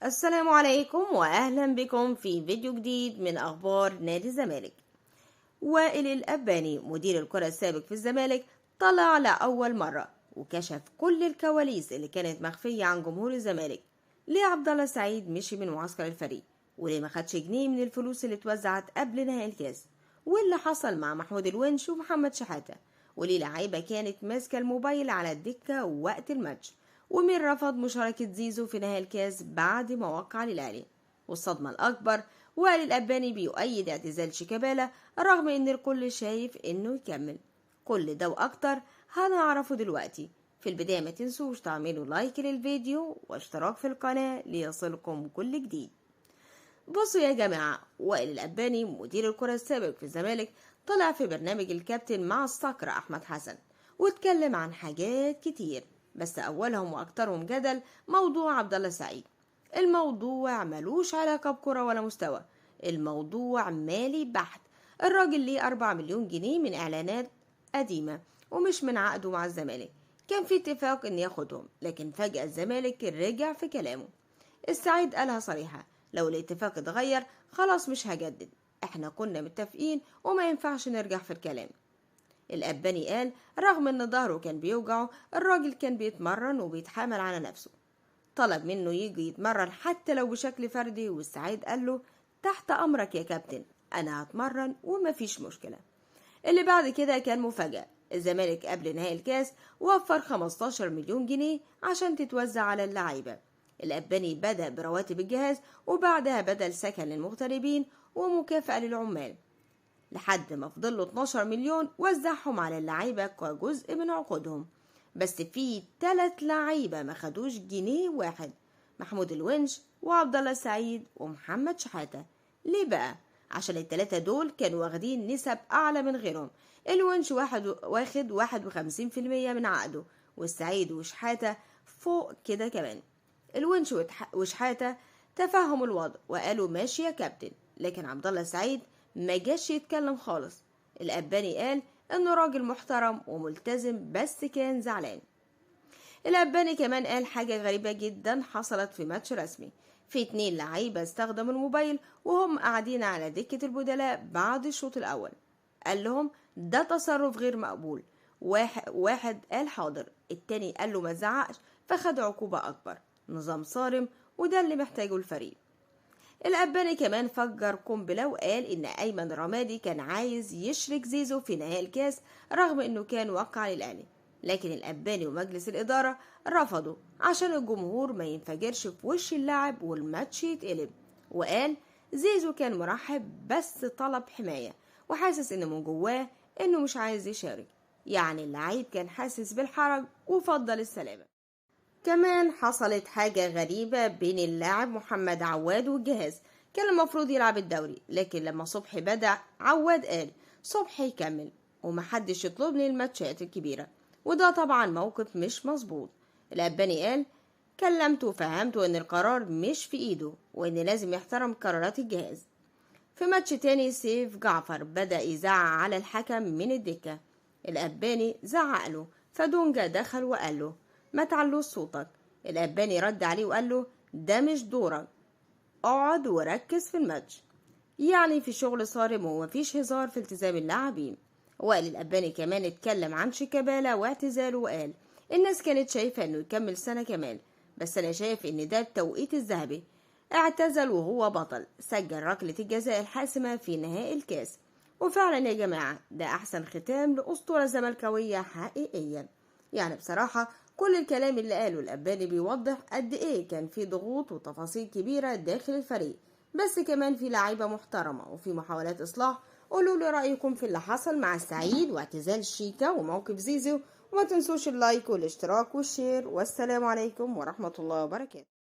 السلام عليكم وأهلا بكم في فيديو جديد من أخبار نادي الزمالك. وائل الأباني مدير الكرة السابق في الزمالك طلع لأول مرة وكشف كل الكواليس اللي كانت مخفية عن جمهور الزمالك. ليه عبد الله السعيد مشي من معسكر الفريق، وليه ما خدش جنيه من الفلوس اللي اتوزعت قبل نهائي الكاس، واللي حصل مع محمود الونش ومحمد شحاتة، وليه لعيبة كانت ماسكة الموبايل على الدكة وقت الماتش، ومين رفض مشاركة زيزو في نهائي الكاس بعد ما وقع للأهلي. والصدمة الأكبر، وائل الأباني بيؤيد اعتزال شيكابالا رغم إن الكل شايف إنه يكمل. كل ده وأكتر هنعرفه دلوقتي. في البداية ما تنسوش تعملوا لايك للفيديو واشتراك في القناة ليصلكم كل جديد. بصوا يا جماعة، وائل الأباني مدير الكرة السابق في الزمالك طلع في برنامج الكابتن مع الصقر أحمد حسن واتكلم عن حاجات كتير، بس أولهم وأكترهم جدل موضوع عبد الله السعيد. الموضوع ملوش علاقة بكرة ولا مستوى، الموضوع مالي بحت. الراجل ليه 4 مليون جنيه من إعلانات قديمة ومش من عقده مع الزمالك، كان في اتفاق إن ياخدهم، لكن فجأة الزمالك رجع في كلامه. السعيد قالها صريحة، لو الاتفاق اتغير خلاص مش هجدد، احنا كنا متفقين وما ينفعش نرجع في الكلام. الأباني قال رغم ان ظهره كان بيوجعه الراجل كان بيتمرن وبيتحامل على نفسه، طلب منه يجي يتمرن حتى لو بشكل فردي، والسعيد قال له تحت أمرك يا كابتن، أنا هتمرن ومفيش مشكلة. اللي بعد كده كان مفاجأة، الزمالك قبل نهائي الكاس وفر 15 مليون جنيه عشان تتوزع على اللعيبة. الأباني بدأ برواتب الجهاز وبعدها بدل سكن للمغتربين ومكافأة للعمال، لحد ما فضله 12 مليون وزعهم على اللعيبة كجزء من عقودهم. بس في 3 لعيبة ما خدوش جنيه واحد، محمود الونش وعبد الله السعيد ومحمد شحاتة. ليه بقى؟ عشان ال3 دول كانوا واخدين نسب أعلى من غيرهم. الونش واخد 51% من عقده، والسعيد وشحاتة فوق كده كمان. الونش وشحاتة تفهموا الوضع وقالوا ماشي يا كابتن، لكن عبد الله السعيد ما جاش يتكلم خالص. الأباني قال انه راجل محترم وملتزم بس كان زعلان. الأباني كمان قال حاجة غريبة جدا حصلت في ماتش رسمي، في 2 لعيبة استخدموا الموبايل وهم قاعدين على دكة البدلاء بعد الشوط الأول. قال لهم ده تصرف غير مقبول. واحد قال حاضر، التاني قال له ما تزعقش، فخد عقوبة أكبر، نظام صارم، وده اللي محتاجه الفريق. الأباني كمان فجر قنبلة وقال إن أيمن رمادي كان عايز يشرك زيزو في نهائي الكاس رغم إنه كان وقع للأهلي، لكن الأباني ومجلس الإدارة رفضوا عشان الجمهور ما ينفجرش في وش اللاعب والماتش يتقلب. وقال زيزو كان مرحب بس طلب حماية وحاسس إن من جواه إنه مش عايز يشارك، يعني اللعيب كان حاسس بالحرج وفضل السلامة. كمان حصلت حاجة غريبة بين اللاعب محمد عواد والجهاز، كان المفروض يلعب الدوري، لكن لما صبحي بدأ عواد قال صبحي يكمل ومحدش يطلبني الماتشات الكبيرة، وده طبعا موقف مش مظبوط. الأباني قال كلمته وفهمته ان القرار مش في ايده وان لازم يحترم قرارات الجهاز. في ماتش تاني سيف جعفر بدأ يزعق على الحكم من الدكة، الأباني زعق له فدونجا دخل وقال له ما تعلوش صوتك. الأباني رد عليه وقال له ده مش دورك، اقعد وركز في الماتش. يعني في شغل صارم ومفيش هزار في التزام اللاعبين. وائل الأباني كمان اتكلم عن شيكابالا واعتزاله وقال الناس كانت شايفة انه يكمل سنة كمان، بس انا شايف ان ده التوقيت الذهبي. اعتزل وهو بطل، سجل ركلة الجزاء الحاسمة في نهائي الكاس. وفعلا يا جماعة ده احسن ختام لأسطورة زملكاوية حقيقية. يعني بصراحة كل الكلام اللي قاله الأباني بيوضح قد ايه كان في ضغوط وتفاصيل كبيرة داخل الفريق، بس كمان في لعيبة محترمة وفي محاولات إصلاح. قولوا لي رأيكم في اللي حصل مع السعيد واعتزال شيكا وموقف زيزو، وما تنسوش اللايك والاشتراك والشير، والسلام عليكم ورحمة الله وبركاته.